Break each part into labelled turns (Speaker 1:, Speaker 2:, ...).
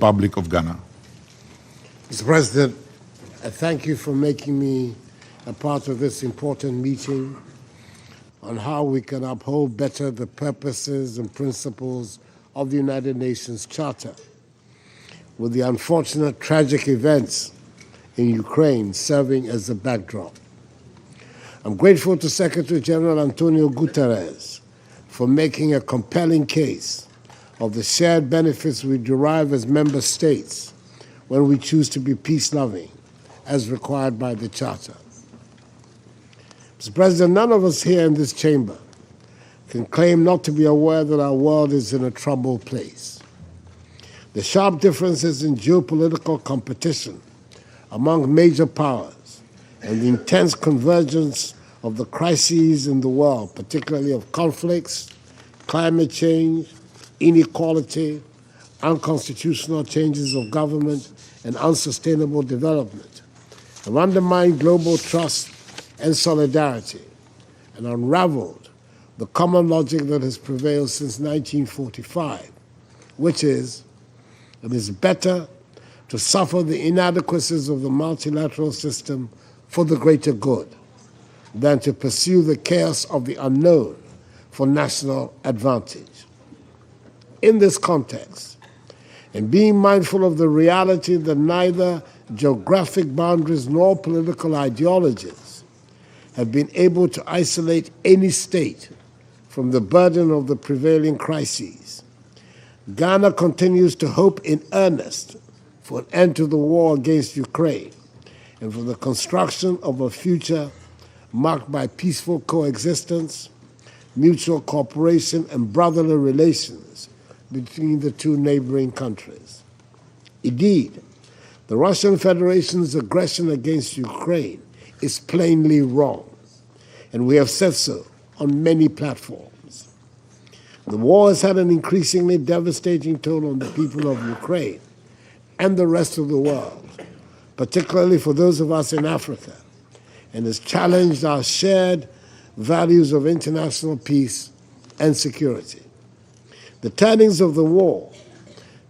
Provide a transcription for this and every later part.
Speaker 1: Republic of Ghana.
Speaker 2: Mr. President, I thank you for making me a part of this important meeting on how we can uphold better the purposes and principles of the United Nations Charter, with the unfortunate tragic events in Ukraine serving as a backdrop. I'm grateful to Secretary General Antonio Guterres for making a compelling case of the shared benefits we derive as member states when we choose to be peace-loving, as required by the Charter. Mr. President, none of us here in this chamber can claim not to be aware that our world is in a troubled place. The sharp differences in geopolitical competition among major powers and the intense convergence of the crises in the world, particularly of conflicts, climate change, inequality, unconstitutional changes of government, and unsustainable development, have undermined global trust and solidarity and unraveled the common logic that has prevailed since 1945, which is, it is better to suffer the inadequacies of the multilateral system for the greater good than to pursue the chaos of the unknown for national advantage. In this context, and being mindful of the reality that neither geographic boundaries nor political ideologies have been able to isolate any state from the burden of the prevailing crises, Ghana continues to hope in earnest for an end to the war against Ukraine and for the construction of a future marked by peaceful coexistence, mutual cooperation, and brotherly relations between the two neighboring countries. Indeed, the Russian Federation's aggression against Ukraine is plainly wrong, and we have said so on many platforms. The war has had an increasingly devastating toll on the people of Ukraine and the rest of the world, particularly for those of us in Africa, and has challenged our shared values of international peace and security. The turnings of the war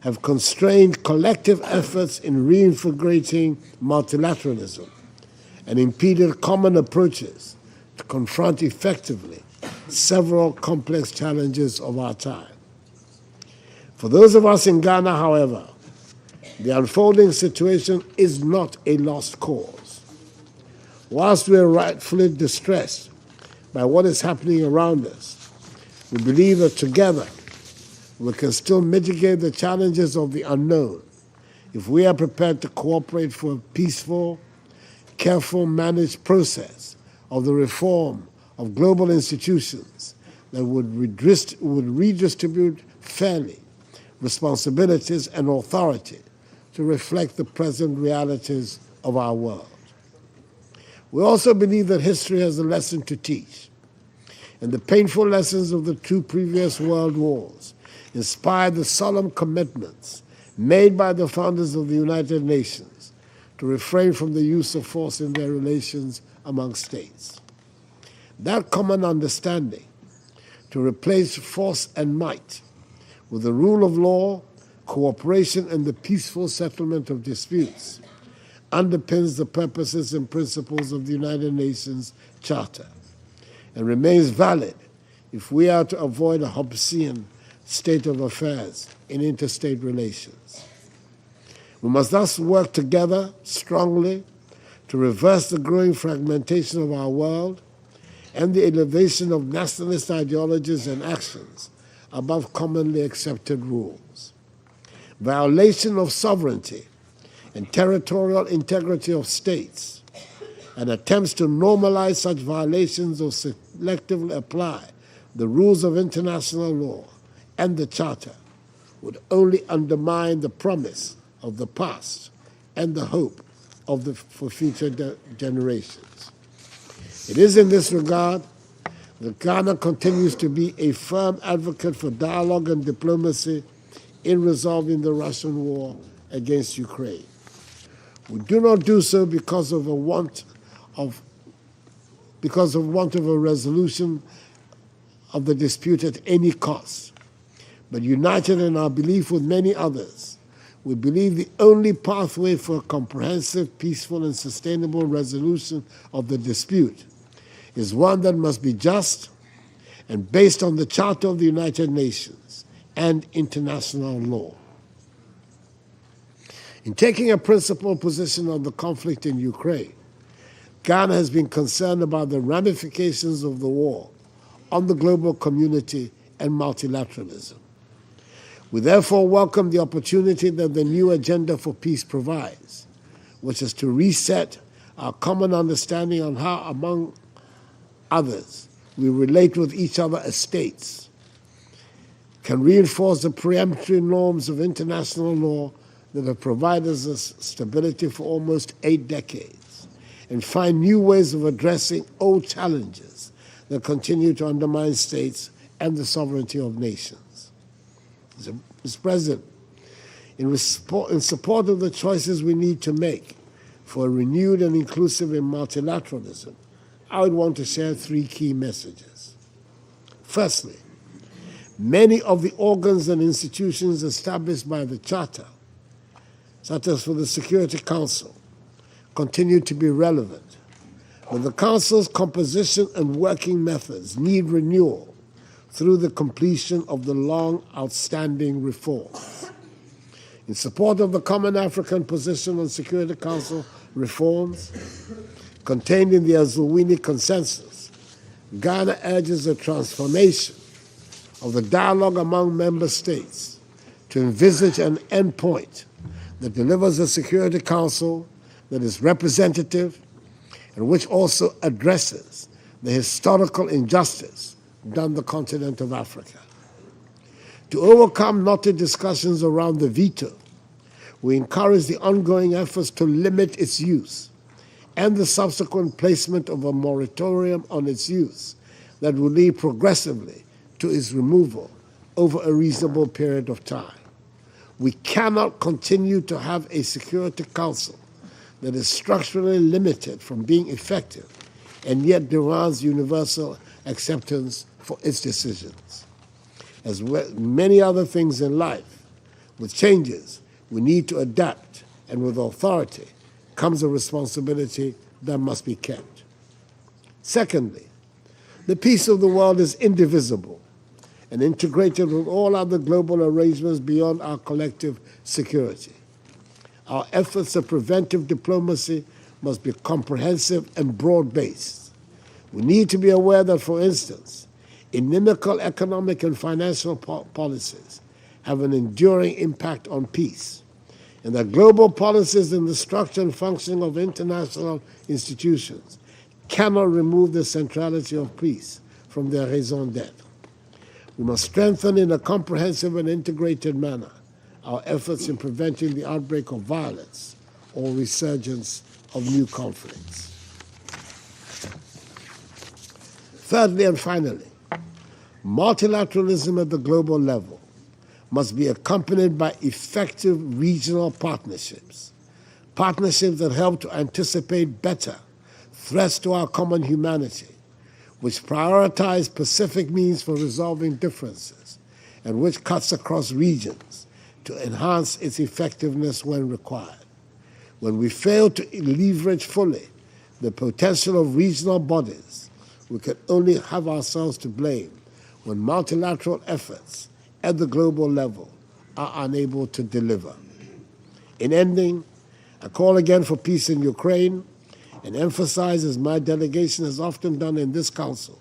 Speaker 2: have constrained collective efforts in reinvigorating multilateralism and impeded common approaches to confront effectively several complex challenges of our time. For those of us in Ghana, however, the unfolding situation is not a lost cause. Whilst we are rightfully distressed by what is happening around us, we believe that together we can still mitigate the challenges of the unknown if we are prepared to cooperate for a peaceful, careful, managed process of the reform of global institutions that would redistribute fairly responsibilities and authority to reflect the present realities of our world. We also believe that history has a lesson to teach, and the painful lessons of the two previous world wars inspired the solemn commitments made by the founders of the United Nations to refrain from the use of force in their relations among states. That common understanding to replace force and might with the rule of law, cooperation, and the peaceful settlement of disputes underpins the purposes and principles of the United Nations Charter and remains valid if we are to avoid a Hobbesian state of affairs in interstate relations. We must thus work together strongly to reverse the growing fragmentation of our world and the elevation of nationalist ideologies and actions above commonly accepted rules. Violation of sovereignty and territorial integrity of states and attempts to normalize such violations or selectively apply the rules of international law and the Charter would only undermine the promise of the past and the hope for future generations. It is in this regard that Ghana continues to be a firm advocate for dialogue and diplomacy in resolving the Russian war against Ukraine. We do not do so because of want of a resolution of the dispute at any cost, but united in our belief with many others, we believe the only pathway for a comprehensive, peaceful, and sustainable resolution of the dispute is one that must be just and based on the Charter of the United Nations and international law. In taking a principled position on the conflict in Ukraine, Ghana has been concerned about the ramifications of the war on the global community and multilateralism. We therefore welcome the opportunity that the new agenda for peace provides, which is to reset our common understanding on how, among others, we relate with each other as states, can reinforce the peremptory norms of international law that have provided us stability for almost 8 decades, and find new ways of addressing old challenges that continue to undermine states and the sovereignty of nations. Mr. President, in support of the choices we need to make for a renewed and inclusive multilateralism, I would want to share 3 key messages. Firstly, many of the organs and institutions established by the Charter, such as for the Security Council, continue to be relevant, but the Council's composition and working methods need renewal through the completion of the long outstanding reforms. In support of the Common African Position on Security Council reforms contained in the Azulwini Consensus, Ghana urges a transformation of the dialogue among member states to envisage an endpoint that delivers a Security Council that is representative and which also addresses the historical injustice done the continent of Africa. To overcome knotted discussions around the veto, we encourage the ongoing efforts to limit its use and the subsequent placement of a moratorium on its use that will lead progressively to its removal over a reasonable period of time. We cannot continue to have a Security Council that is structurally limited from being effective and yet demands universal acceptance for its decisions. As with many other things in life, with changes, we need to adapt, and with authority comes a responsibility that must be kept. Secondly, the peace of the world is indivisible and integrated with all other global arrangements beyond our collective security. Our efforts of preventive diplomacy must be comprehensive and broad-based. We need to be aware that, for instance, inimical economic and financial policies have an enduring impact on peace, and that global policies in the structure and functioning of international institutions cannot remove the centrality of peace from their raison d'etre. We must strengthen in a comprehensive and integrated manner our efforts in preventing the outbreak of violence or resurgence of new conflicts. Thirdly and finally, multilateralism at the global level must be accompanied by effective regional partnerships, partnerships that help to anticipate better threats to our common humanity, which prioritize specific means for resolving differences, and which cuts across regions to enhance its effectiveness when required. When we fail to leverage fully the potential of regional bodies, we can only have ourselves to blame when multilateral efforts at the global level are unable to deliver. In ending, I call again for peace in Ukraine and emphasize, as my delegation has often done in this Council,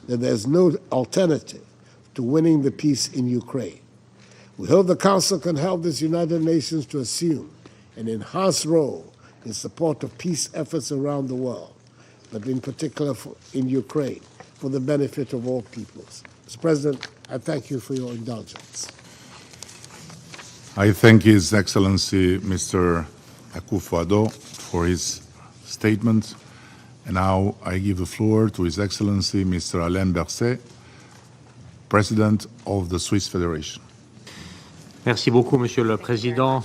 Speaker 2: that there is no alternative to winning the peace in Ukraine. We hope the Council can help this United Nations to assume an enhanced role in support of peace efforts around the world, but in particular in Ukraine, for the benefit of all peoples. Mr. President, I thank you for your indulgence.
Speaker 1: I thank His Excellency Mr. Akufo-Addo for his statement. And now I give the floor to His Excellency Mr. Alain Berset, President of the Swiss Federation.
Speaker 3: Merci beaucoup, Monsieur le Président.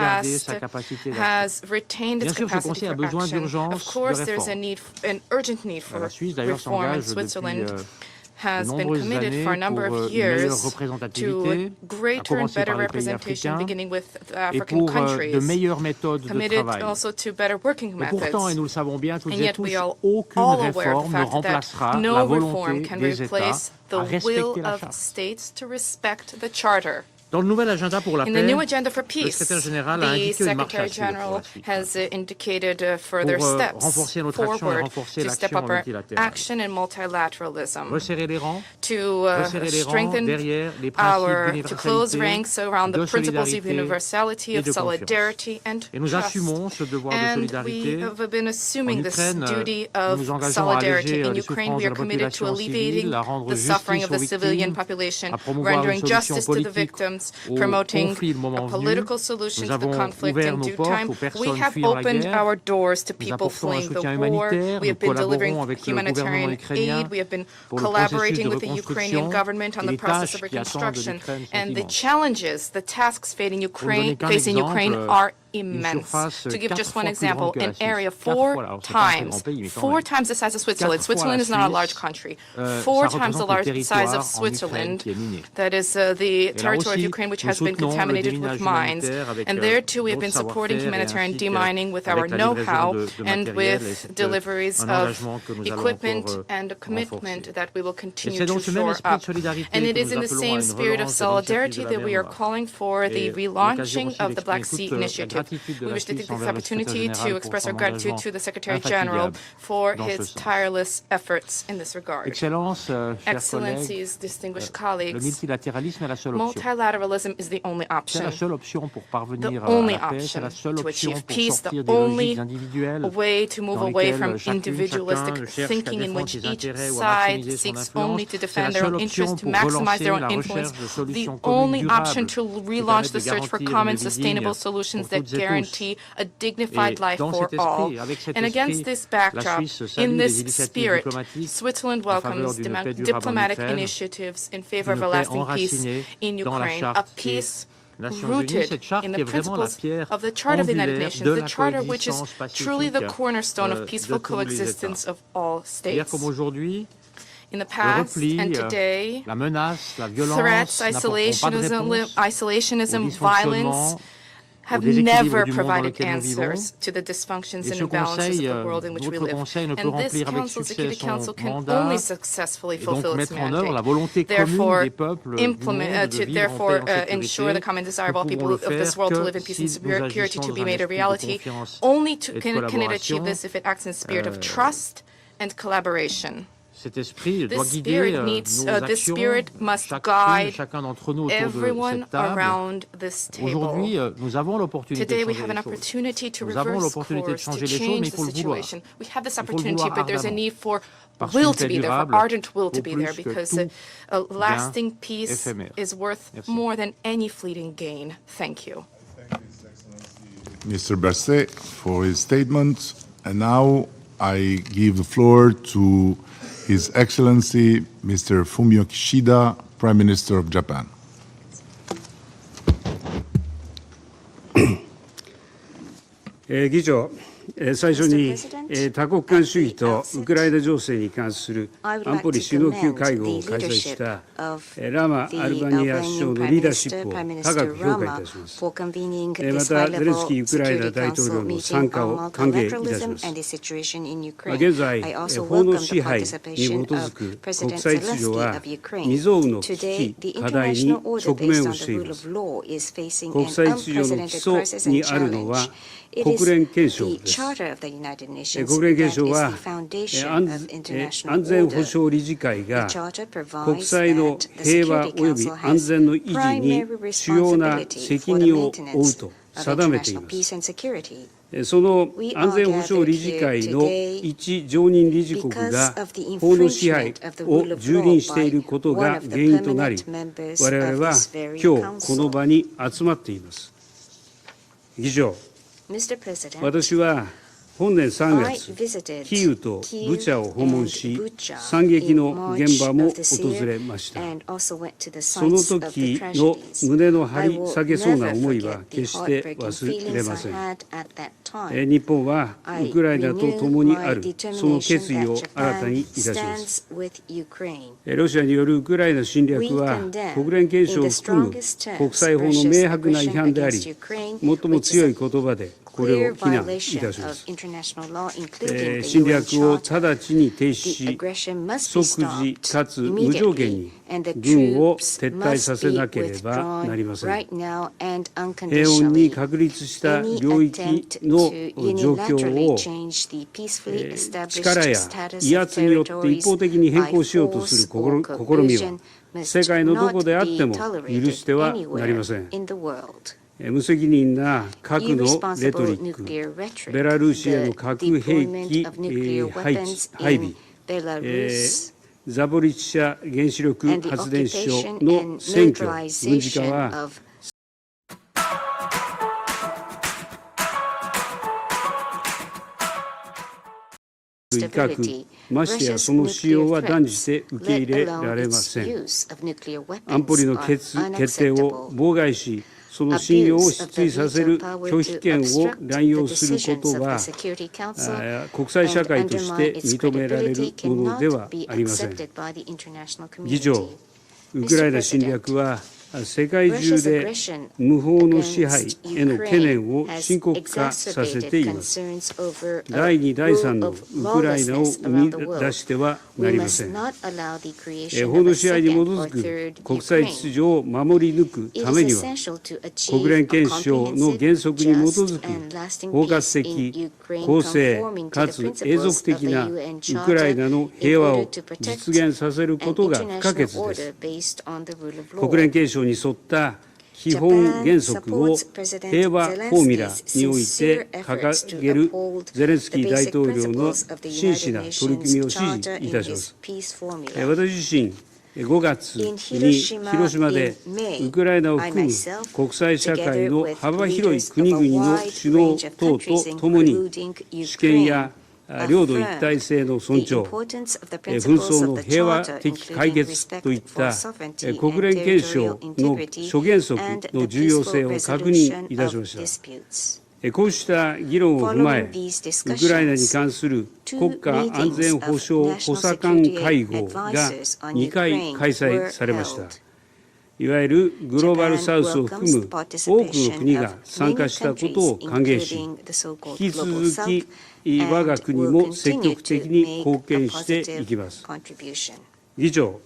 Speaker 3: sauvegarder
Speaker 4: past
Speaker 3: sa capacité d'action.
Speaker 4: has retained its
Speaker 3: Bien sûr, ce
Speaker 4: capacity
Speaker 3: Conseil a
Speaker 4: for
Speaker 3: besoin
Speaker 4: action.
Speaker 3: d'urgence
Speaker 4: Of course,
Speaker 3: de
Speaker 4: there's a
Speaker 3: réforme.
Speaker 4: need, an urgent need for
Speaker 3: La Suisse, d'ailleurs,
Speaker 4: reform, and
Speaker 3: s'engage depuis
Speaker 4: Switzerland has been
Speaker 3: nombreuses
Speaker 4: committed
Speaker 3: années
Speaker 4: for a number
Speaker 3: pour
Speaker 4: of
Speaker 3: une meilleure
Speaker 4: years to
Speaker 3: représentativité, à
Speaker 4: greater and
Speaker 3: commencer
Speaker 4: better
Speaker 3: par les pays
Speaker 4: representation,
Speaker 3: africains,
Speaker 4: beginning with the
Speaker 3: et
Speaker 4: African
Speaker 3: pour de
Speaker 4: countries,
Speaker 3: meilleures méthodes de
Speaker 4: committed
Speaker 3: travail.
Speaker 4: also to better working
Speaker 3: Et pourtant, et
Speaker 4: methods.
Speaker 3: nous le savons bien toutes
Speaker 4: And
Speaker 3: et
Speaker 4: yet
Speaker 3: tous,
Speaker 4: we are
Speaker 3: aucune
Speaker 4: all aware of the
Speaker 3: réforme ne
Speaker 4: fact that
Speaker 3: remplacera la
Speaker 4: no reform
Speaker 3: volonté
Speaker 4: can
Speaker 3: des États
Speaker 4: replace
Speaker 3: à
Speaker 4: the will
Speaker 3: respecter la
Speaker 4: of
Speaker 3: Charte.
Speaker 4: states to respect the Charter.
Speaker 3: Dans le nouvel agenda pour la
Speaker 4: In the
Speaker 3: paix,
Speaker 4: new agenda for
Speaker 3: le
Speaker 4: peace,
Speaker 3: secrétaire général a
Speaker 4: the
Speaker 3: indiqué une marche à
Speaker 4: Secretary
Speaker 3: suivre pour
Speaker 4: General
Speaker 3: la suite.
Speaker 4: has indicated further
Speaker 3: Pour
Speaker 4: steps
Speaker 3: renforcer notre action et
Speaker 4: forward
Speaker 3: renforcer
Speaker 4: to step
Speaker 3: l'action
Speaker 4: up our
Speaker 3: multilatérale.
Speaker 4: action and multilateralism,
Speaker 3: Resserrer les rangs,
Speaker 4: to
Speaker 3: resserrer les rangs
Speaker 4: strengthen
Speaker 3: derrière les principes
Speaker 4: to close
Speaker 3: d'universalité,
Speaker 4: ranks around the
Speaker 3: de
Speaker 4: principles of
Speaker 3: solidarité
Speaker 4: universality,
Speaker 3: et
Speaker 4: of
Speaker 3: de confiance.
Speaker 4: solidarity and
Speaker 3: Et nous
Speaker 4: trust.
Speaker 3: assumons ce devoir de
Speaker 4: And
Speaker 3: solidarité.
Speaker 4: we have been assuming
Speaker 3: En
Speaker 4: this
Speaker 3: Ukraine,
Speaker 4: duty
Speaker 3: nous
Speaker 4: of
Speaker 3: nous engageons à
Speaker 4: solidarity.
Speaker 3: alléger
Speaker 4: In
Speaker 3: les
Speaker 4: Ukraine,
Speaker 3: souffrances
Speaker 4: we
Speaker 3: de
Speaker 4: are
Speaker 3: la
Speaker 4: committed to
Speaker 3: population
Speaker 4: alleviating
Speaker 3: civile, à rendre
Speaker 4: the suffering
Speaker 3: justice
Speaker 4: of
Speaker 3: aux
Speaker 4: the civilian
Speaker 3: victimes,
Speaker 4: population,
Speaker 3: à promouvoir une
Speaker 4: rendering
Speaker 3: solution
Speaker 4: justice to the
Speaker 3: politique
Speaker 4: victims,
Speaker 3: au
Speaker 4: promoting
Speaker 3: conflit le
Speaker 4: a
Speaker 3: moment venu.
Speaker 4: political solution
Speaker 3: Nous
Speaker 4: to the
Speaker 3: avons
Speaker 4: conflict
Speaker 3: ouvert
Speaker 4: in
Speaker 3: nos
Speaker 4: due
Speaker 3: portes
Speaker 4: time.
Speaker 3: aux
Speaker 4: We
Speaker 3: personnes
Speaker 4: have
Speaker 3: fuyant la
Speaker 4: opened
Speaker 3: guerre.
Speaker 4: our doors to
Speaker 3: Nous
Speaker 4: people
Speaker 3: apportons un
Speaker 4: fleeing the
Speaker 3: soutien
Speaker 4: war.
Speaker 3: humanitaire.
Speaker 4: We
Speaker 3: Nous
Speaker 4: have been delivering
Speaker 3: collaborons avec le gouvernement
Speaker 4: humanitarian
Speaker 3: ukrainien
Speaker 4: aid. We have been
Speaker 3: pour le processus
Speaker 4: collaborating
Speaker 3: de
Speaker 4: with the Ukrainian
Speaker 3: reconstruction.
Speaker 4: government on
Speaker 3: Et
Speaker 4: the
Speaker 3: les
Speaker 4: process
Speaker 3: tâches
Speaker 4: of
Speaker 3: qui attendent
Speaker 4: reconstruction.
Speaker 3: l'Ukraine sont
Speaker 4: And the
Speaker 3: immenses.
Speaker 4: challenges, the tasks facing
Speaker 3: Pour ne donner
Speaker 4: Ukraine,
Speaker 3: qu'un exemple,
Speaker 4: are
Speaker 3: une
Speaker 4: immense.
Speaker 3: surface
Speaker 4: To give
Speaker 3: 4
Speaker 4: just one
Speaker 3: fois plus grande
Speaker 4: example,
Speaker 3: que la
Speaker 4: an
Speaker 3: Suisse.
Speaker 4: area
Speaker 3: 4 fois, alors c'est pas un très grand
Speaker 4: times,
Speaker 3: pays, mais quand
Speaker 4: 4
Speaker 3: même.
Speaker 4: times the size of Switzerland.
Speaker 3: 4 fois
Speaker 4: Switzerland
Speaker 3: la
Speaker 4: is not a large
Speaker 3: Suisse,
Speaker 4: country.
Speaker 3: ça
Speaker 4: 4 times the
Speaker 3: représente le
Speaker 4: large size
Speaker 3: territoire
Speaker 4: of
Speaker 3: en Ukraine
Speaker 4: Switzerland.
Speaker 3: qui est miné.
Speaker 4: That is the
Speaker 3: Et là
Speaker 4: territory of
Speaker 3: aussi,
Speaker 4: Ukraine which
Speaker 3: nous
Speaker 4: has been
Speaker 3: soutenons le
Speaker 4: contaminated with
Speaker 3: déminage
Speaker 4: mines.
Speaker 3: humanitaire avec
Speaker 4: And there too we have
Speaker 3: d'autres
Speaker 4: been supporting
Speaker 3: savoir-faire et
Speaker 4: humanitarian
Speaker 3: ainsi que
Speaker 4: demining with our
Speaker 3: avec la livraison
Speaker 4: know-how
Speaker 3: de
Speaker 4: and
Speaker 3: matériel, et
Speaker 4: with
Speaker 3: c'est
Speaker 4: deliveries
Speaker 3: un
Speaker 4: of
Speaker 3: engagement que nous allons
Speaker 4: equipment
Speaker 3: encore
Speaker 4: and a commitment
Speaker 3: renforcer.
Speaker 4: that we will
Speaker 3: Et
Speaker 4: continue
Speaker 3: c'est
Speaker 4: to
Speaker 3: dans ce même
Speaker 4: shore
Speaker 3: esprit de
Speaker 4: up.
Speaker 3: solidarité
Speaker 4: And it
Speaker 3: que
Speaker 4: is
Speaker 3: nous
Speaker 4: in the
Speaker 3: appelons à
Speaker 4: same
Speaker 3: une
Speaker 4: spirit of
Speaker 3: relance de l'initiative
Speaker 4: solidarity
Speaker 3: de la
Speaker 4: that
Speaker 3: mer
Speaker 4: we are
Speaker 3: Noire.
Speaker 4: calling for the
Speaker 3: Et l'occasion
Speaker 4: relaunching
Speaker 3: aussi
Speaker 4: of the Black
Speaker 3: d'exprimer
Speaker 4: Sea
Speaker 3: toute la
Speaker 4: Initiative.
Speaker 3: gratitude de
Speaker 4: We
Speaker 3: la
Speaker 4: wish to
Speaker 3: Suisse
Speaker 4: take this
Speaker 3: envers le secrétaire
Speaker 4: opportunity to
Speaker 3: général pour
Speaker 4: express our
Speaker 3: son
Speaker 4: gratitude
Speaker 3: engagement
Speaker 4: to the Secretary General
Speaker 3: infatigable
Speaker 4: for
Speaker 3: dans ce
Speaker 4: his
Speaker 3: sens.
Speaker 4: tireless efforts in this regard.
Speaker 3: Excellence, chers collègues,
Speaker 4: Excellencies, distinguished
Speaker 3: le
Speaker 4: colleagues,
Speaker 3: multilatéralisme est la seule option.
Speaker 4: multilateralism is the only
Speaker 3: C'est
Speaker 4: option.
Speaker 3: la seule option pour
Speaker 4: The
Speaker 3: parvenir à
Speaker 4: only
Speaker 3: la paix, c'est
Speaker 4: option
Speaker 3: la seule
Speaker 4: to
Speaker 3: option
Speaker 4: achieve
Speaker 3: pour
Speaker 4: peace, the
Speaker 3: sortir des
Speaker 4: only
Speaker 3: logiques individuelles
Speaker 4: way to move
Speaker 3: dans
Speaker 4: away
Speaker 3: lesquelles
Speaker 4: from
Speaker 3: chacun
Speaker 4: individualistic
Speaker 3: cherche à
Speaker 4: thinking in
Speaker 3: défendre
Speaker 4: which
Speaker 3: ses
Speaker 4: each
Speaker 3: intérêts ou à
Speaker 4: side
Speaker 3: maximiser son
Speaker 4: seeks only
Speaker 3: influence.
Speaker 4: to
Speaker 3: C'est la
Speaker 4: defend their
Speaker 3: seule
Speaker 4: own
Speaker 3: option
Speaker 4: interests, to
Speaker 3: pour
Speaker 4: maximize their
Speaker 3: relancer
Speaker 4: own
Speaker 3: la
Speaker 4: influence.
Speaker 3: recherche de
Speaker 4: The
Speaker 3: solutions communes
Speaker 4: only option
Speaker 3: durables
Speaker 4: to
Speaker 3: qui
Speaker 4: relaunch
Speaker 3: permettent
Speaker 4: the
Speaker 3: de
Speaker 4: search for
Speaker 3: garantir
Speaker 4: common
Speaker 3: une vie
Speaker 4: sustainable
Speaker 3: digne
Speaker 4: solutions
Speaker 3: pour
Speaker 4: that
Speaker 3: toutes et tous.
Speaker 4: guarantee a
Speaker 3: Et
Speaker 4: dignified life
Speaker 3: dans
Speaker 4: for
Speaker 3: cet
Speaker 4: all.
Speaker 3: esprit, avec cet
Speaker 4: And against
Speaker 3: esprit,
Speaker 4: this
Speaker 3: la
Speaker 4: backdrop,
Speaker 3: Suisse
Speaker 4: in
Speaker 3: salue les
Speaker 4: this
Speaker 3: initiatives
Speaker 4: spirit,
Speaker 3: diplomatiques
Speaker 4: Switzerland
Speaker 3: en faveur
Speaker 4: welcomes
Speaker 3: d'une paix durable en
Speaker 4: diplomatic
Speaker 3: Ukraine,
Speaker 4: initiatives in favor of
Speaker 3: d'une
Speaker 4: a
Speaker 3: paix
Speaker 4: lasting peace
Speaker 3: enracinée
Speaker 4: in
Speaker 3: dans la
Speaker 4: Ukraine, a
Speaker 3: Charte des
Speaker 4: peace
Speaker 3: Nations Unies,
Speaker 4: rooted
Speaker 3: cette charte
Speaker 4: in
Speaker 3: qui
Speaker 4: the
Speaker 3: est vraiment la
Speaker 4: principles
Speaker 3: pierre
Speaker 4: of the Charter of the United
Speaker 3: angulaire
Speaker 4: Nations,
Speaker 3: de
Speaker 4: the
Speaker 3: la
Speaker 4: Charter which is
Speaker 3: coexistence
Speaker 4: truly the
Speaker 3: pacifique
Speaker 4: cornerstone of
Speaker 3: de
Speaker 4: peaceful
Speaker 3: tous les
Speaker 4: coexistence
Speaker 3: États.
Speaker 4: of all
Speaker 3: Hier
Speaker 4: states.
Speaker 3: comme aujourd'hui,
Speaker 4: In the
Speaker 3: le
Speaker 4: past
Speaker 3: repli,
Speaker 4: and today,
Speaker 3: la menace, la violence
Speaker 4: threats,
Speaker 3: n'apporteront pas de réponse
Speaker 4: isolationism,
Speaker 3: au
Speaker 4: violence
Speaker 3: dysfonctionnement, au
Speaker 4: have
Speaker 3: déséquilibre
Speaker 4: never
Speaker 3: du monde dans
Speaker 4: provided
Speaker 3: lequel nous vivons.
Speaker 4: answers to the dysfunctions
Speaker 3: Et
Speaker 4: and
Speaker 3: ce
Speaker 4: imbalances of
Speaker 3: Conseil,
Speaker 4: the world in which we
Speaker 3: notre
Speaker 4: live.
Speaker 3: Conseil ne peut
Speaker 4: And this
Speaker 3: remplir avec
Speaker 4: Council,
Speaker 3: succès
Speaker 4: Security
Speaker 3: son
Speaker 4: Council, can
Speaker 3: mandat
Speaker 4: only successfully
Speaker 3: et donc
Speaker 4: fulfill its
Speaker 3: mettre en œuvre la
Speaker 4: mandate.
Speaker 3: volonté commune
Speaker 4: Therefore,
Speaker 3: des peuples du monde de vivre en paix et en
Speaker 4: ensure the
Speaker 3: sécurité.
Speaker 4: common desire of
Speaker 3: Nous
Speaker 4: all people
Speaker 3: pouvons le
Speaker 4: of this
Speaker 3: faire
Speaker 4: world to
Speaker 3: que
Speaker 4: live in peace
Speaker 3: si
Speaker 4: and
Speaker 3: nous
Speaker 4: security
Speaker 3: agissons
Speaker 4: to
Speaker 3: dans
Speaker 4: be
Speaker 3: un
Speaker 4: made a
Speaker 3: esprit de
Speaker 4: reality.
Speaker 3: confiance
Speaker 4: Only
Speaker 3: et de
Speaker 4: can it achieve
Speaker 3: collaboration.
Speaker 4: this if it acts in a spirit of trust and collaboration.
Speaker 3: Cet esprit doit
Speaker 4: This
Speaker 3: guider
Speaker 4: spirit
Speaker 3: nos
Speaker 4: needs,
Speaker 3: actions,
Speaker 4: this spirit must
Speaker 3: chacune,
Speaker 4: guide
Speaker 3: chacun d'entre nous autour de
Speaker 4: everyone
Speaker 3: cette table.
Speaker 4: around this
Speaker 3: Aujourd'hui,
Speaker 4: table.
Speaker 3: nous avons l'opportunité de
Speaker 4: Today we
Speaker 3: changer
Speaker 4: have an
Speaker 3: les choses.
Speaker 4: opportunity to
Speaker 3: Nous avons
Speaker 4: reverse
Speaker 3: l'opportunité de
Speaker 4: course, to
Speaker 3: changer les choses, mais
Speaker 4: change
Speaker 3: il
Speaker 4: the
Speaker 3: faut le vouloir.
Speaker 4: situation. We have this
Speaker 3: Il faut le
Speaker 4: opportunity,
Speaker 3: vouloir
Speaker 4: but there's a
Speaker 3: ardemment.
Speaker 4: need for
Speaker 3: Parce
Speaker 4: will
Speaker 3: qu'une
Speaker 4: to
Speaker 3: paix
Speaker 4: be there, for
Speaker 3: durable
Speaker 4: ardent will to
Speaker 3: vaut
Speaker 4: be
Speaker 3: plus
Speaker 4: there,
Speaker 3: que
Speaker 4: because
Speaker 3: tout
Speaker 4: a lasting
Speaker 3: gain
Speaker 4: peace
Speaker 3: éphémère.
Speaker 4: is worth
Speaker 3: Merci.
Speaker 4: more than any fleeting gain. Thank you.
Speaker 1: Mr. Berset for his statement. And now I give the floor to His Excellency Mr. Fumio Kishida, Prime Minister of Japan.
Speaker 5: 議長、最初に多国間主義とウクライナ情勢に関する安保理首脳級会合を開催したラマ・アルバニア首相のリーダーシップを高く評価いたします。また、ゼレンスキーウクライナ大統領の参加を歓迎いたします。現在、法の支配に基づく国際秩序は未曾有の危機、課題に直面をしています。国際秩序の基礎にあるのは国連憲章です。国連憲章は安全保障理事会が国際の平和及び安全の維持に主要な責任を負うと定めています。その安全保障理事会の一常任理事国が法の支配を蹂躙していることが原因となり、我々は今日この場に集まっています。議長、私は本年3
Speaker 6: I
Speaker 5: 月、
Speaker 6: visited
Speaker 5: キーウとブチャを訪問し
Speaker 6: Kyiv and Bucha、
Speaker 5: 惨劇の現場
Speaker 6: in
Speaker 5: も
Speaker 6: March of this
Speaker 5: 訪
Speaker 6: year
Speaker 5: れました。
Speaker 6: and also went to the
Speaker 5: その
Speaker 6: sites of the
Speaker 5: 時の
Speaker 6: tragedies.
Speaker 5: 胸の張
Speaker 6: I
Speaker 5: り
Speaker 6: will
Speaker 5: 下げそうな
Speaker 6: never
Speaker 5: 思いは
Speaker 6: forget the
Speaker 5: 決して
Speaker 6: heartbreaking
Speaker 5: 忘れ
Speaker 6: feelings
Speaker 5: ま
Speaker 6: I
Speaker 5: せん。
Speaker 6: had at that time.
Speaker 5: 日本はウクライナと共にある
Speaker 6: I renew
Speaker 5: その
Speaker 6: my
Speaker 5: 決意
Speaker 6: determination
Speaker 5: を
Speaker 6: that
Speaker 5: 新たに
Speaker 6: Japan
Speaker 5: いたします。
Speaker 6: stands with Ukraine.
Speaker 5: ロシアによるウクライナ侵略
Speaker 6: We
Speaker 5: は
Speaker 6: condemn
Speaker 5: 国連憲章を
Speaker 6: in the
Speaker 5: 含む
Speaker 6: strongest
Speaker 5: 国
Speaker 6: terms
Speaker 5: 際法の
Speaker 6: Russia's
Speaker 5: 明白な違
Speaker 6: aggression
Speaker 5: 反であり、
Speaker 6: against Ukraine,
Speaker 5: 最も
Speaker 6: which is
Speaker 5: 強
Speaker 6: a
Speaker 5: い言葉でこれ
Speaker 6: clear
Speaker 5: を非難い
Speaker 6: violation
Speaker 5: たしま
Speaker 6: of
Speaker 5: す。
Speaker 6: international law, including the
Speaker 5: 侵
Speaker 6: UN
Speaker 5: 略を
Speaker 6: Charter.
Speaker 5: 直ちに停止
Speaker 6: The
Speaker 5: し、
Speaker 6: aggression must be
Speaker 5: 即時
Speaker 6: stopped
Speaker 5: かつ無条件
Speaker 6: immediately,
Speaker 5: に
Speaker 6: and the
Speaker 5: 軍を
Speaker 6: troops
Speaker 5: 撤退さ
Speaker 6: must
Speaker 5: せ
Speaker 6: be
Speaker 5: なければな
Speaker 6: withdrawn
Speaker 5: りません。
Speaker 6: right now and
Speaker 5: 平穏に
Speaker 6: unconditionally.
Speaker 5: 確立した
Speaker 6: Any
Speaker 5: 領域
Speaker 6: attempt
Speaker 5: の
Speaker 6: to
Speaker 5: 状況
Speaker 6: unilaterally
Speaker 5: を
Speaker 6: change the peacefully established
Speaker 5: 力や
Speaker 6: status
Speaker 5: 威
Speaker 6: of
Speaker 5: 圧によって一
Speaker 6: territories
Speaker 5: 方的に変
Speaker 6: by
Speaker 5: 更しようとする
Speaker 6: force or
Speaker 5: 試みは
Speaker 6: coercion
Speaker 5: 世
Speaker 6: must
Speaker 5: 界のどこ
Speaker 6: not
Speaker 5: であって
Speaker 6: be
Speaker 5: も許
Speaker 6: tolerated
Speaker 5: してはなり
Speaker 6: anywhere
Speaker 5: ません。
Speaker 6: in the world.
Speaker 5: 無責任な核のレト
Speaker 6: Irresponsible
Speaker 5: リック、
Speaker 6: nuclear rhetoric,
Speaker 5: ベラルーシへの
Speaker 6: the
Speaker 5: 核兵器
Speaker 6: deployment of nuclear
Speaker 5: 配
Speaker 6: weapons
Speaker 5: 備
Speaker 6: in Belarus,
Speaker 5: ザボリッチャ原子力
Speaker 6: and the
Speaker 5: 発電所
Speaker 6: occupation
Speaker 5: の
Speaker 6: and
Speaker 5: 占拠、軍事化
Speaker 6: militarization
Speaker 5: は
Speaker 6: of
Speaker 5: 威嚇、ましてやその使用は断じて受け入れられません。安保理の決定を妨害し、その信用を失墜させる拒否権を乱用することは、国際社会として認められるものではありません。議長、ウクライナ侵略は世界中で無法の支配への懸念を深刻化させています。第2、第3のウクライナを生み出してはなりません。法の支配に基づく国際秩序を守り抜くためには、国連憲章の原則に基づく包括的、公正かつ永続的なウクライナの平和を実現させることが不可欠です。国連憲章に沿った基本原則を平和フォーミュラにおいて掲げるゼレンスキー大統領の真摯な取り組みを支持いたします。私自身、5月に広島でウクライナを含む国際社会の幅広い国々の首脳等とともに主権や領土一体性の尊重、紛争の平和的解決といった国連憲章の諸原則の重要性を確認いたしました。こうした議論を踏まえ、ウクライナに関する国家安全保障補佐官会合が2回開催されました。いわゆるグローバルサウスを含む多くの国が参加したことを歓迎し、引き続き我が国も積極的に貢献していきます。議長、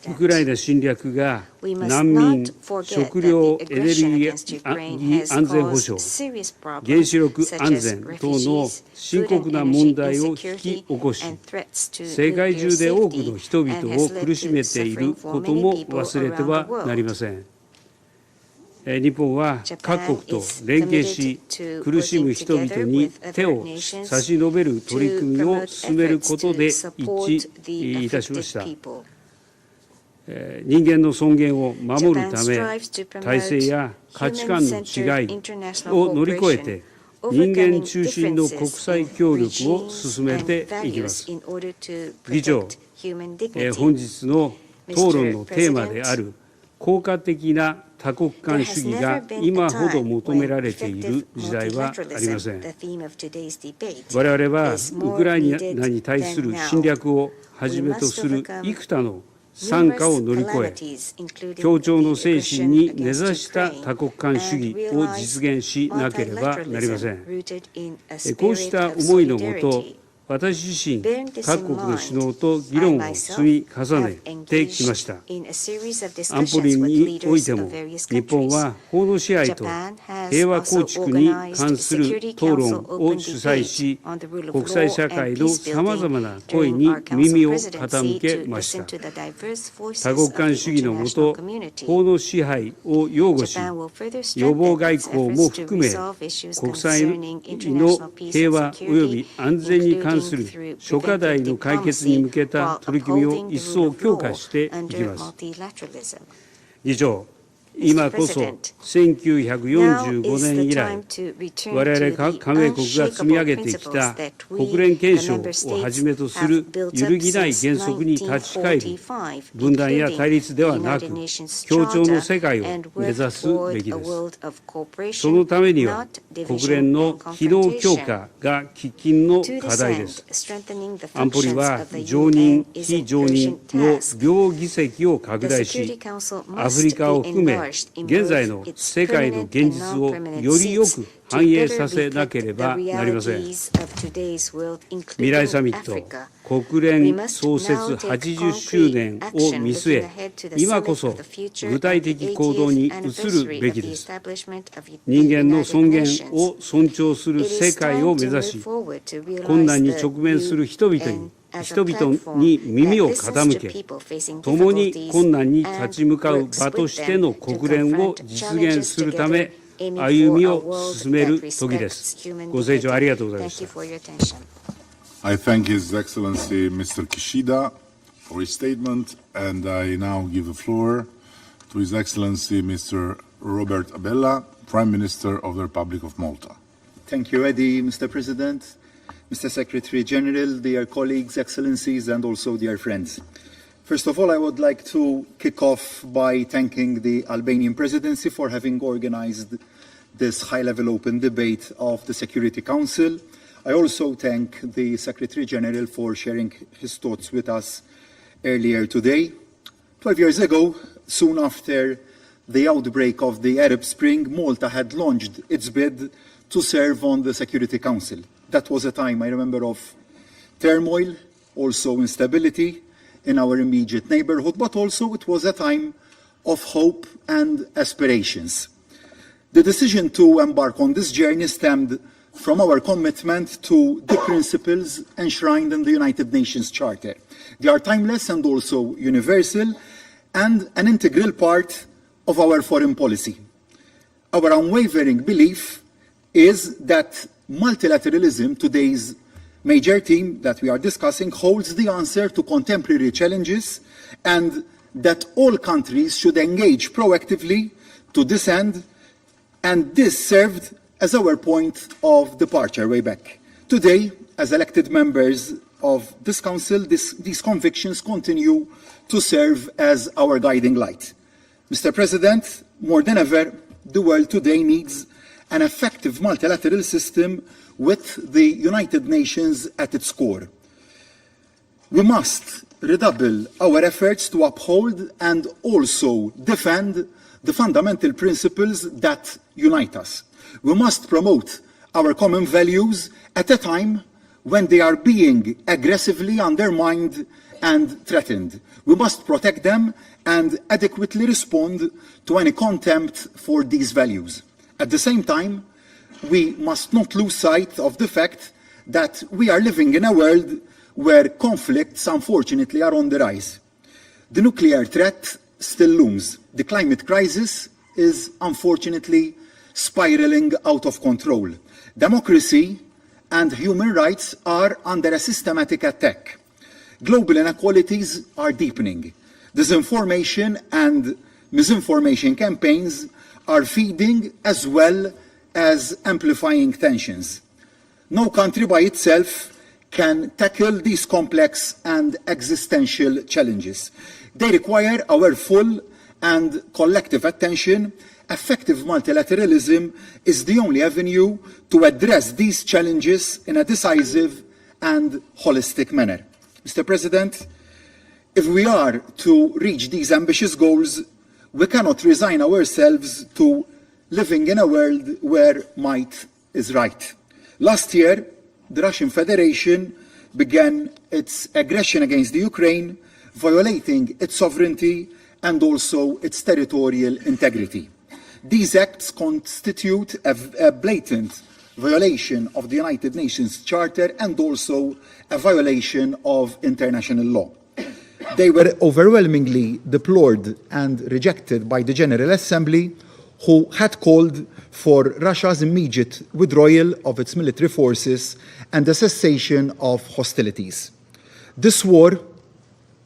Speaker 5: ウクライナ侵略が難民、食料エネルギー安全保障、原子力安全等の深刻な問題を引き起こし、世界中で多くの人々を苦しめていることも忘れてはなりません。日本は各国と連携し、苦しむ人々に手を差し伸べる取り組みを進めることで一致いたしました。人間の尊厳を守るため、体制や価値観の違いを乗り越えて、人間中心の国際協力を進めていきます。議長、本日の討論のテーマである効果的な多国間主義が今ほど求められている時代はありません。我々はウクライナに対する侵略をはじめとする幾多の惨禍を乗り越え、協調の精神に根ざした多国間主義を実現しなければなりません。こうした思いのもと、私自身、各国の首脳と議論を積み重ねてきました。安保理においても、日本は法の支配と平和構築に関する討論を主催し、国際社会のさまざまな声に耳を傾けました。多国間主義のもと、法の支配を擁護し、予防外交も含め、国際の平和及び安全に関する諸課題の解決に向けた取り組みを一層強化していきます。議長、今こそ1945年以来、我々加盟国が積み上げてきた国連憲章をはじめとする揺るぎない原則に立ち返り、分断や対立ではなく、協調の世界を目指すべきです。そのためには、国連の機能強化が喫緊の課題です。安保理は常任、非常任の両議席を拡大し、アフリカを含め、現在の世界の現実をよりよく反映させなければなりません。未来サミット、国連創設80周年を見据え、今こそ具体的行動に移るべきです。人間の尊厳を尊重する世界を目指し、困難に直面する人々に耳を傾け、共に困難に立ち向かう場としての国連を実現するため、歩みを進める時です。ご清聴ありがとうございました。
Speaker 1: I thank His Excellency Mr. Kishida for his statement, and I now give the floor to His Excellency Mr. Robert Abella, Prime Minister of the Republic of Malta.
Speaker 7: Thank you, Eddie, Mr. President, Mr. Secretary General, dear colleagues, excellencies, and also dear friends. First of all, I would like to kick off by thanking the Albanian presidency for having organized this high-level open debate of the Security Council. I also thank the Secretary General for sharing his thoughts with us earlier today. 12 years ago, soon after the outbreak of the Arab Spring, Malta had launched its bid to serve on the Security Council. That was a time, I remember, of turmoil, also instability in our immediate neighborhood, but also it was a time of hope and aspirations. The decision to embark on this journey stemmed from our commitment to the principles enshrined in the United Nations Charter. They are timeless and also universal and an integral part of our foreign policy. Our unwavering belief is that multilateralism, today's major theme that we are discussing, holds the answer to contemporary challenges, and that all countries should engage proactively to this end, and this served as our point of departure way back. Today, as elected members of this Council, these convictions continue to serve as our guiding light. Mr. President, more than ever, the world today needs an effective multilateral system with the United Nations at its core. We must redouble our efforts to uphold and also defend the fundamental principles that unite us. We must promote our common values at a time when they are being aggressively undermined and threatened. We must protect them and adequately respond to any contempt for these values. At the same time, we must not lose sight of the fact that we are living in a world where conflicts, unfortunately, are on the rise. The nuclear threat still looms. The climate crisis is, unfortunately, spiraling out of control. Democracy and human rights are under a systematic attack. Global inequalities are deepening. Disinformation and misinformation campaigns are feeding as well as amplifying tensions. No country by itself can tackle these complex and existential challenges. They require our full and collective attention. Effective multilateralism is the only avenue to address these challenges in a decisive and holistic manner. Mr. President, if we are to reach these ambitious goals, we cannot resign ourselves to living in a world where might is right. Last year, the Russian Federation began its aggression against the Ukraine, violating its sovereignty and also its territorial integrity. These acts constitute a blatant violation of the United Nations Charter and also a violation of international law. They were overwhelmingly deplored and rejected by the General Assembly, who had called for Russia's immediate withdrawal of its military forces and the cessation of hostilities. This war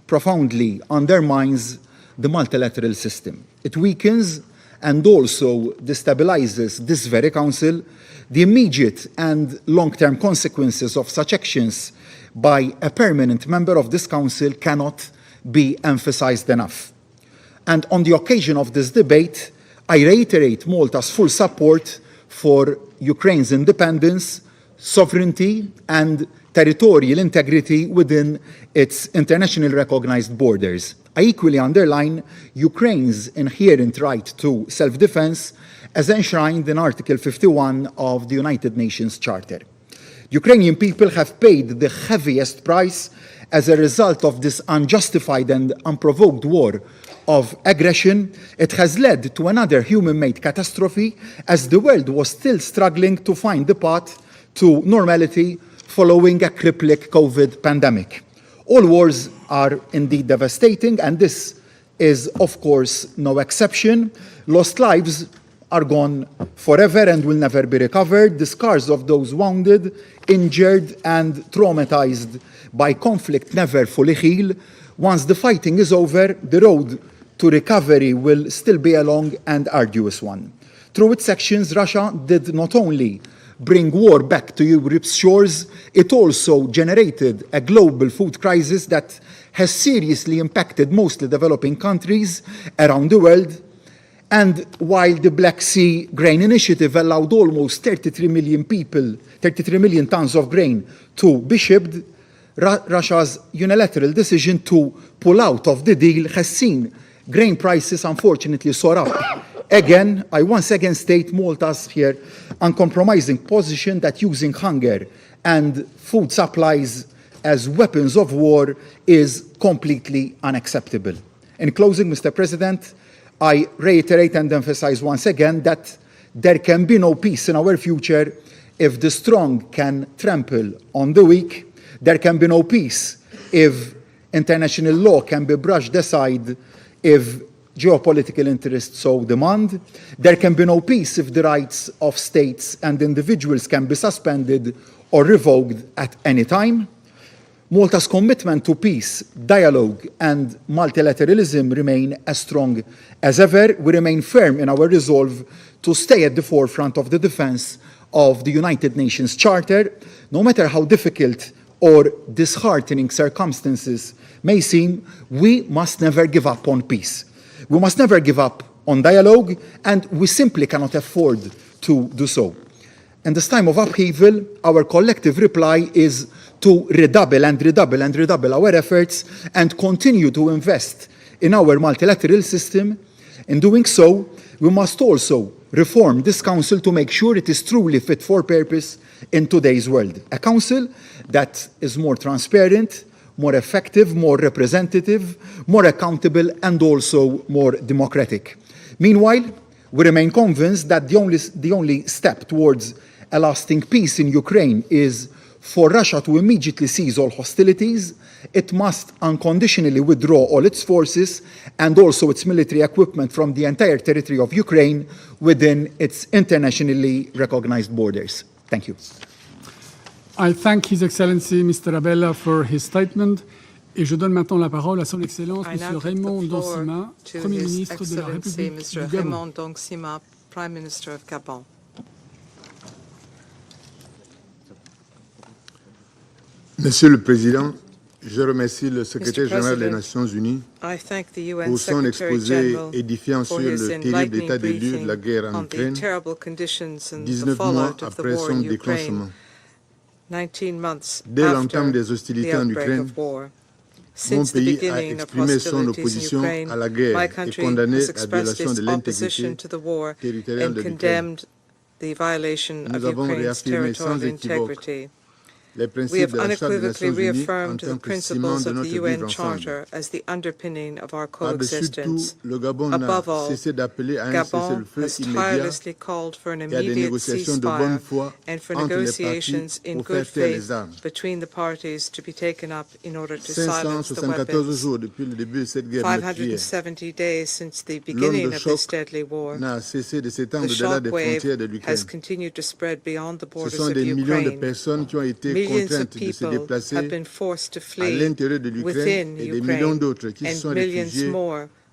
Speaker 7: profoundly undermines the multilateral system. It weakens and also destabilizes this very Council, the immediate and long-term consequences of such actions by a permanent member of this Council cannot be emphasized enough. And on the occasion of this debate, I reiterate Malta's full support for Ukraine's independence, sovereignty, and territorial integrity within its internationally recognized borders. I equally underline Ukraine's inherent right to self-defense as enshrined in Article 51 of the United Nations Charter. Ukrainian people have paid the heaviest price as a result of this unjustified and unprovoked war of aggression. It has led to another human-made catastrophe as the world was still struggling to find the path to normality following a crippling COVID pandemic. All wars are indeed devastating, and this is, of course, no exception. Lost lives are gone forever and will never be recovered. The scars of those wounded, injured, and traumatized by conflict never fully heal. Once the fighting is over, the road to recovery will still be a long and arduous one. Through its actions, Russia did not only bring war back to Europe's shores, it also generated a global food crisis that has seriously impacted mostly developing countries around the world. And while the Black Sea Grain Initiative allowed almost 33 million tons of grain to be shipped, Russia's unilateral decision to pull out of the deal has seen grain prices unfortunately soar up. Again, I once again state Malta's here uncompromising position that using hunger and food supplies as weapons of war is completely unacceptable. In closing, Mr. President, I reiterate and emphasize once again that there can be no peace in our future if the strong can trample on the weak. There can be no peace if international law can be brushed aside, if geopolitical interests so demand. There can be no peace if the rights of states and individuals can be suspended or revoked at any time. Malta's commitment to peace, dialogue, and multilateralism remain as strong as ever. We remain firm in our resolve to stay at the forefront of the defense of the United Nations Charter. No matter how difficult or disheartening circumstances may seem, we must never give up on peace. We must never give up on dialogue, and we simply cannot afford to do so. In this time of upheaval, our collective reply is to redouble our efforts and continue to invest in our multilateral system. In doing so, we must also reform this Council to make sure it is truly fit for purpose in today's world. A Council that is more transparent, more effective, more representative, more accountable, and also more democratic. Meanwhile, we remain convinced that the only step towards a lasting peace in Ukraine is for Russia to immediately cease all hostilities. It must unconditionally withdraw all its forces and also its military equipment from the entire territory of Ukraine within its internationally recognized borders. Thank you.
Speaker 8: I thank His Excellency Mr. Abella for his statement. Et je donne maintenant la parole à Son Excellence M. Raymond Dongsima, Premier ministre de la République du Gabon.
Speaker 9: Prime Minister of Gabon.
Speaker 10: Monsieur le Président, je remercie le secrétaire général des Nations Unies pour son exposé édifiant sur le terrible état des lieux de la guerre en Ukraine, 19 mois après son déclenchement. Dès l'entame des hostilités en Ukraine, mon pays a exprimé son opposition à la guerre et condamné la violation de l'intégrité territoriale de l'Ukraine. Nous avons réaffirmé sans équivoque les principes de la Charte des Nations Unies en tant que ciment de notre vivre ensemble. Par-dessus tout, le Gabon n'a cessé d'appeler à un cessez-le-feu immédiat et à des négociations de bonne foi entre les parties pour faire taire les armes. 574 jours depuis le début de cette guerre meurtrière, l'onde de choc n'a cessé de s'étendre au-delà des frontières de l'Ukraine. Ce sont des millions de personnes qui ont été contraintes de se déplacer à l'intérieur de l'Ukraine et des millions d'autres qui se sont réfugiés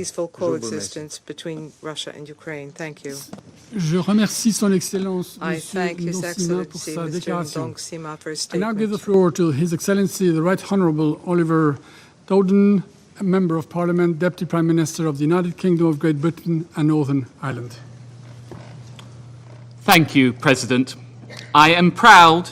Speaker 9: peaceful coexistence between Russia and Ukraine. Thank you.
Speaker 8: Je remercie Son Excellence
Speaker 9: I
Speaker 8: Monsieur
Speaker 9: thank His
Speaker 8: Ndong-Sima pour
Speaker 9: Excellency
Speaker 8: sa
Speaker 9: Mr.
Speaker 8: déclaration.
Speaker 9: Ndong-Sima for his
Speaker 8: I now give the
Speaker 9: statement.
Speaker 8: floor to His Excellency the Right Honourable Oliver Dowden, a Member of Parliament, Deputy Prime Minister of the United Kingdom of Great Britain and Northern Ireland.
Speaker 11: Thank you, President. I am proud